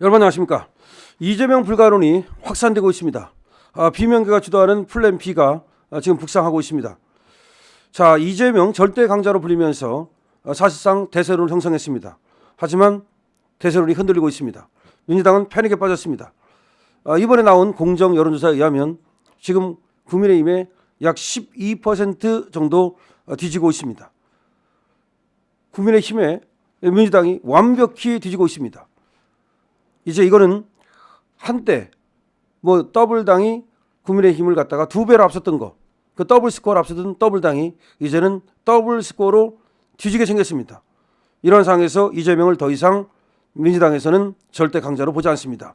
여러분 안녕하십니까. 이재명 불가론이 확산되고 있습니다. 비명계가 주도하는 플랜 B가 지금 북상하고 있습니다. 자, 이재명 절대 강자로 불리면서 사실상 대세론을 형성했습니다. 하지만 대세론이 흔들리고 있습니다. 민주당은 패닉에 빠졌습니다. 이번에 나온 공정 여론조사에 의하면 지금 국민의힘의 약 12% 정도 뒤지고 있습니다. 국민의힘에 민주당이 완벽히 뒤지고 있습니다. 이제 이거는 한때 더블당이 국민의힘을 갖다가 2배로 앞섰던 거, 그 더블 스코어를 앞서던 더블당이 이제는 더블 스코어로 뒤지게 생겼습니다. 이런 상황에서 이재명을 더 이상 민주당에서는 절대 강자로 보지 않습니다.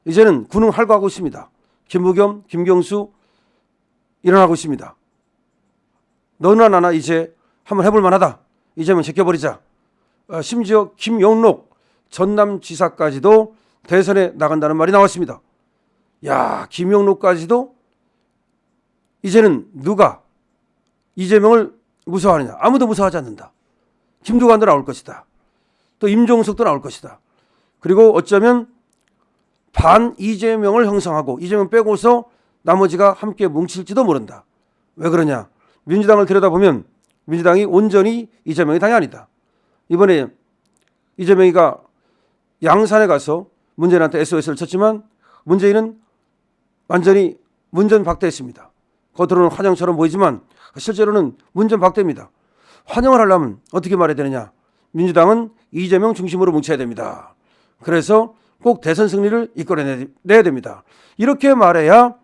이제는 군웅 할거하고 있습니다. 김부겸, 김경수 일어나고 있습니다. 너나 나나 이제 한번 해볼 만하다. 이재명 제껴버리자. 심지어 김영록 전남지사까지도 대선에 나간다는 말이 나왔습니다. 야, 김영록까지도 이제는 누가 이재명을 무서워하느냐? 아무도 무서워하지 않는다. 김두관도 나올 것이다. 또 임종석도 나올 것이다. 그리고 어쩌면 반 이재명을 형성하고 이재명 빼고서 나머지가 함께 뭉칠지도 모른다. 왜 그러냐? 민주당을 들여다보면 민주당이 온전히 이재명이 당이 아니다. 이번에 이재명이가 양산에 가서 문재인한테 SOS를 쳤지만 문재인은 완전히 문전박대했습니다. 겉으로는 환영처럼 보이지만 실제로는 문전박대입니다. 환영을 하려면 어떻게 말해야 되느냐? 민주당은 이재명 중심으로 뭉쳐야 됩니다. 그래서 꼭 대선 승리를 이끌어내야 됩니다. 이렇게 말해야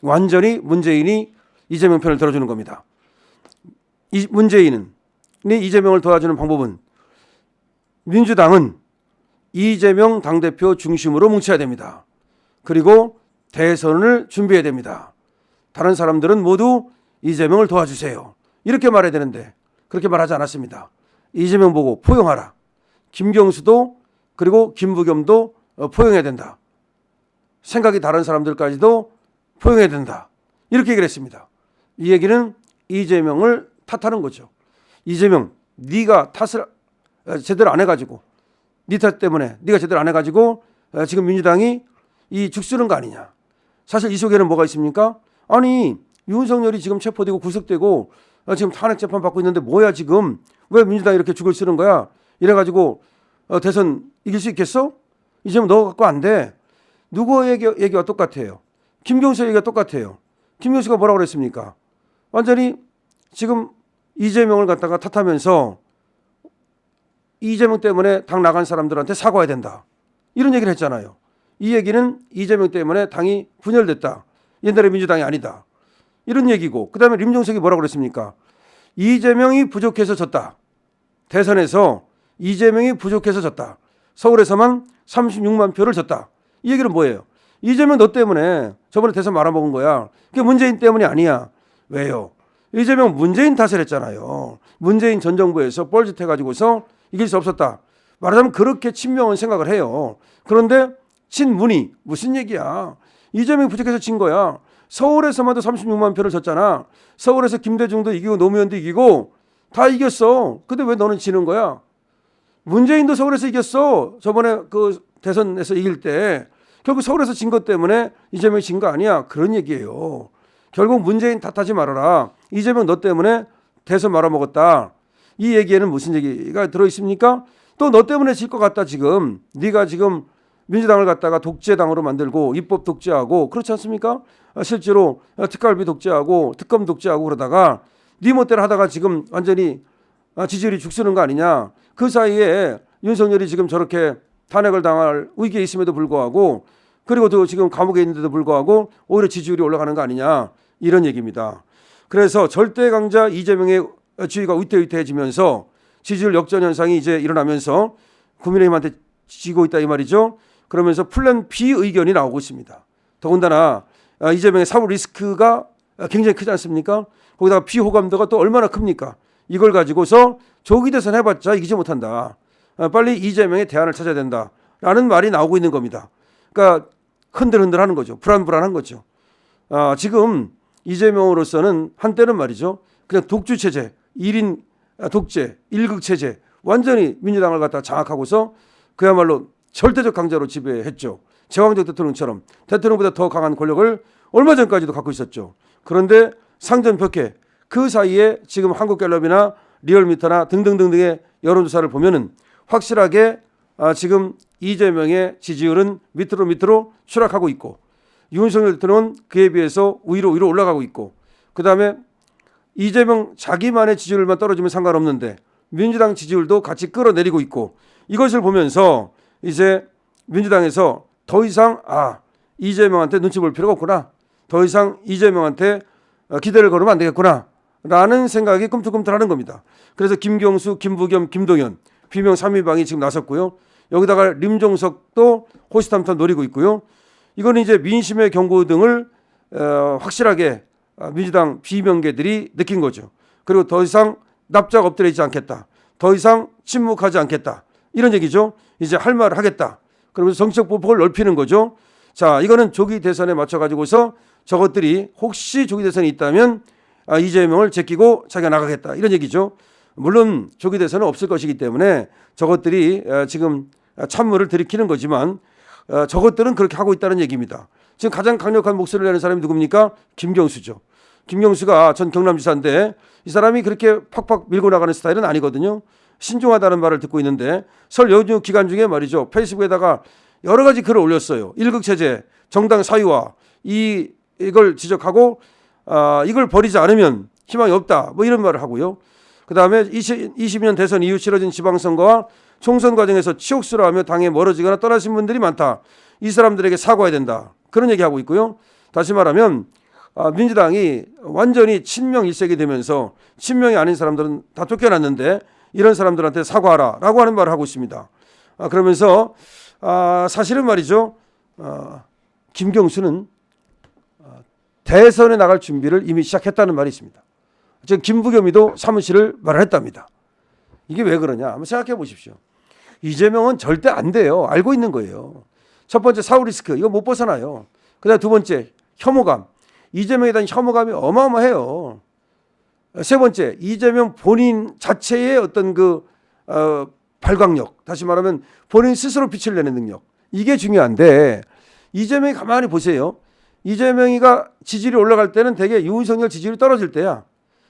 완전히 문재인이 이재명 편을 들어주는 겁니다. 문재인이 이재명을 도와주는 방법은 민주당은 이재명 당대표 중심으로 뭉쳐야 됩니다. 그리고 대선을 준비해야 됩니다. 다른 사람들은 모두 이재명을 도와주세요. 이렇게 말해야 되는데 그렇게 말하지 않았습니다. 이재명 보고 포용하라. 김경수도 그리고 김부겸도 포용해야 된다. 생각이 다른 사람들까지도 포용해야 된다. 이렇게 얘기를 했습니다. 이 얘기는 이재명을 탓하는 거죠. 이재명, 네가 탓을 제대로 안 해가지고 네 탓 때문에 네가 제대로 안 해가지고 지금 민주당이 이 죽쓰는 거 아니냐. 사실 이 속에는 뭐가 있습니까? 아니 윤석열이 지금 체포되고 구속되고 지금 탄핵 재판 받고 있는데 뭐야 지금 왜 민주당이 이렇게 죽을 쓰는 거야? 이래가지고 대선 이길 수 있겠어? 이제는 너 갖고 안 돼. 누구 얘기가 똑같아요. 김경수 얘기가 똑같아요. 김경수가 뭐라고 그랬습니까? 완전히 지금 이재명을 갖다가 탓하면서 이재명 때문에 당 나간 사람들한테 사과해야 된다. 이런 얘기를 했잖아요. 이 얘기는 이재명 때문에 당이 분열됐다. 옛날에 민주당이 아니다. 이런 얘기고, 그 다음에 임종석이 뭐라고 그랬습니까? 이재명이 부족해서 졌다. 대선에서 이재명이 부족해서 졌다. 서울에서만 36만 표를 졌다. 이 얘기는 뭐예요? 이재명 너 때문에 저번에 대선 말아먹은 거야. 그게 문재인 때문이 아니야. 왜요? 이재명 문재인 탓을 했잖아요. 문재인 전 정부에서 뻘짓해가지고서 이길 수 없었다. 말하자면 그렇게 친명은 생각을 해요. 그런데 친문이 무슨 얘기야. 이재명이 부족해서 진 거야. 서울에서만도 36만 표를 졌잖아. 서울에서 김대중도 이기고 노무현도 이기고 다 이겼어. 근데 왜 너는 지는 거야? 문재인도 서울에서 이겼어. 저번에 그 대선에서 이길 때 결국 서울에서 진 것 때문에 이재명이 진 거 아니야. 그런 얘기예요. 결국 문재인 탓하지 말아라. 이재명 너 때문에 대선 말아먹었다. 이 얘기에는 무슨 얘기가 들어있습니까? 또 너 때문에 질 것 같다 지금. 네가 지금 민주당을 갖다가 독재당으로 만들고 입법 독재하고 그렇지 않습니까? 실제로 특갈비 독재하고 특검 독재하고 그러다가 네 멋대로 하다가 지금 완전히 지지율이 죽쓰는 거 아니냐. 그 사이에 윤석열이 지금 저렇게 탄핵을 당할 위기에 있음에도 불구하고 그리고 또 지금 감옥에 있는데도 불구하고 오히려 지지율이 올라가는 거 아니냐. 이런 얘기입니다. 그래서 절대 강자 이재명의 지위가 위태위태해지면서 지지율 역전 현상이 이제 일어나면서 국민의힘한테 지고 있다 이 말이죠. 그러면서 플랜 B 의견이 나오고 있습니다. 더군다나 이재명의 사법 리스크가 굉장히 크지 않습니까? 거기다가 비호감도가 또 얼마나 큽니까? 이걸 가지고서 조기 대선 해봤자 이기지 못한다. 빨리 이재명의 대안을 찾아야 된다라는 말이 나오고 있는 겁니다. 그러니까 흔들흔들하는 거죠. 불안불안한 거죠. 지금 이재명으로서는 한때는 말이죠. 그냥 독주체제, 1인 독재, 1극체제 완전히 민주당을 갖다 장악하고서 그야말로 절대적 강자로 지배했죠. 제왕적 대통령처럼 대통령보다 더 강한 권력을 얼마 전까지도 갖고 있었죠. 그런데 상전벽해 그 사이에 지금 한국갤럽이나 리얼미터나 등등등등의 여론조사를 보면은 확실하게 지금 이재명의 지지율은 밑으로 추락하고 있고 윤석열 대통령은 그에 비해서 위로 올라가고 있고 그다음에 이재명 자기만의 지지율만 떨어지면 상관없는데 민주당 지지율도 같이 끌어내리고 있고 이것을 보면서 이제 민주당에서 더 이상 이재명한테 눈치 볼 필요가 없구나. 더 이상 이재명한테 기대를 걸으면 안 되겠구나. 라는 생각이 꿈틀꿈틀하는 겁니다. 그래서 김경수, 김부겸, 김동연 비명 3인방이 지금 나섰고요. 여기다가 림종석도 호시탐탐 노리고 있고요. 이거는 이제 민심의 경고등을 확실하게 민주당 비명계들이 느낀 거죠. 그리고 더 이상 납작 엎드려 있지 않겠다. 더 이상 침묵하지 않겠다. 이런 얘기죠. 이제 할 말을 하겠다. 그러면서 정치적 보폭을 넓히는 거죠. 자, 이거는 조기 대선에 맞춰가지고서 저것들이 혹시 조기 대선이 있다면 이재명을 제끼고 자기가 나가겠다. 이런 얘기죠. 물론 조기 대선은 없을 것이기 때문에 저것들이 지금 찬물을 들이키는 거지만 저것들은 그렇게 하고 있다는 얘기입니다. 지금 가장 강력한 목소리를 내는 사람이 누굽니까? 김경수죠. 김경수가 전 경남지사인데 이 사람이 그렇게 팍팍 밀고 나가는 스타일은 아니거든요. 신중하다는 말을 듣고 있는데 설 연휴 기간 중에 말이죠. 페이스북에다가 여러 가지 글을 올렸어요. 일극체제, 정당 사유화 이걸 지적하고 이걸 버리지 않으면 희망이 없다. 뭐 이런 말을 하고요. 그다음에 2020년 대선 이후 치러진 지방선거와 총선 과정에서 치욕스러워 하며 당에 멀어지거나 떠나신 분들이 많다. 이 사람들에게 사과해야 된다. 그런 얘기하고 있고요. 다시 말하면 민주당이 완전히 친명 일색이 되면서 친명이 아닌 사람들은 다 쫓겨났는데 이런 사람들한테 사과하라 라고 하는 말을 하고 있습니다. 그러면서 사실은 말이죠. 김경수는 대선에 나갈 준비를 이미 시작했다는 말이 있습니다. 지금 김부겸이도 사무실을 마련했답니다. 이게 왜 그러냐 한번 생각해 보십시오. 이재명은 절대 안 돼요. 알고 있는 거예요. 첫 번째 사후 리스크 이거 못 벗어나요. 그다음 두 번째 혐오감. 이재명에 대한 혐오감이 어마어마해요. 세 번째 이재명 본인 자체의 어떤 발광력. 다시 말하면 본인 스스로 빛을 내는 능력. 이게 중요한데 이재명이 가만히 보세요. 이재명이가 지지율이 올라갈 때는 되게 윤석열 지지율이 떨어질 때야.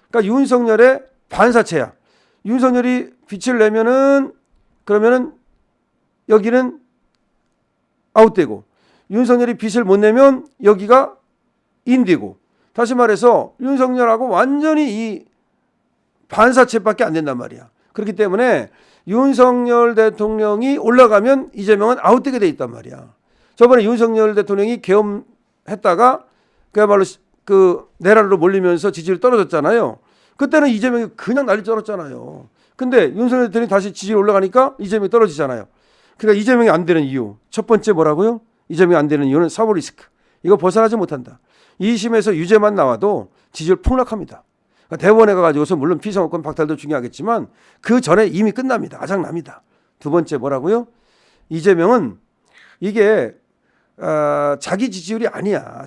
그러니까 윤석열의 반사체야. 윤석열이 빛을 내면은 그러면은 여기는 아웃되고 윤석열이 빛을 못 내면 여기가 인되고 다시 말해서 윤석열하고 완전히 이 반사체밖에 안 된단 말이야. 그렇기 때문에 윤석열 대통령이 올라가면 이재명은 아웃되게 돼 있단 말이야. 저번에 윤석열 대통령이 계엄했다가 그야말로 내란으로 몰리면서 지지율이 떨어졌잖아요. 그때는 이재명이 그냥 난리 떨었잖아요. 근데 윤석열 대통령이 다시 지지율이 올라가니까 이재명이 떨어지잖아요. 그러니까 이재명이 안 되는 이유. 첫 번째 뭐라고요? 이재명이 안 되는 이유는 사법 리스크. 이거 벗어나지 못한다. 2심에서 유죄만 나와도 지지율 폭락합니다. 그러니까 대법원에 가가지고서 물론 피선거권 박탈도 중요하겠지만 그 전에 이미 끝납니다. 아작납니다. 두 번째 뭐라고요? 이재명은 이게 자기 지지율이 아니야.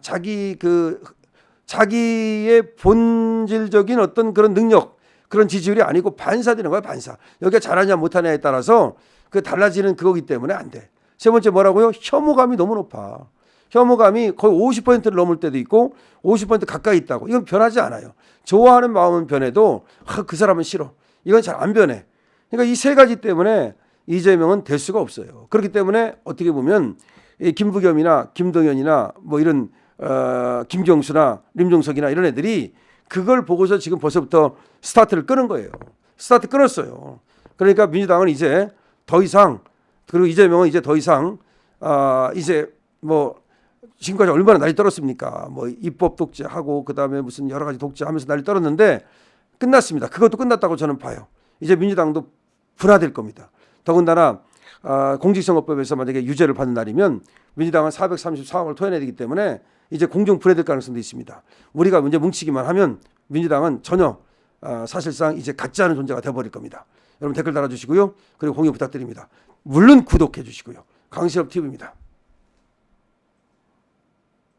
자기의 본질적인 어떤 그런 능력, 그런 지지율이 아니고 반사되는 거야, 반사. 여기가 잘하냐 못하냐에 따라서 그 달라지는 그거기 때문에 안 돼. 세 번째 뭐라고요? 혐오감이 너무 높아. 혐오감이 거의 50%를 넘을 때도 있고 50% 가까이 있다고. 이건 변하지 않아요. 좋아하는 마음은 변해도 그 사람은 싫어. 이건 잘 안 변해. 그러니까 이 세 가지 때문에 이재명은 될 수가 없어요. 그렇기 때문에 어떻게 보면 김부겸이나 김동연이나 뭐 이런 김경수나 림종석이나 이런 애들이 그걸 보고서 지금 벌써부터 스타트를 끄는 거예요. 스타트 끊었어요. 그러니까 민주당은 이제 더 이상 그리고 이재명은 이제 더 이상 이제 뭐 지금까지 얼마나 난리 떨었습니까? 뭐 입법 독재하고 그다음에 무슨 여러 가지 독재하면서 난리 떨었는데 끝났습니다. 그것도 끝났다고 저는 봐요. 이제 민주당도 분화될 겁니다. 더군다나 공직선거법에서 만약에 유죄를 받는 날이면 민주당은 434억을 토해내야 되기 때문에 이제 공정 분해될 가능성도 있습니다. 우리가 문제 뭉치기만 하면 민주당은 전혀 사실상 이제 같지 않은 존재가 되어버릴 겁니다. 여러분 댓글 달아주시고요. 그리고 공유 부탁드립니다. 물론 구독해 주시고요. 강실업 TV입니다.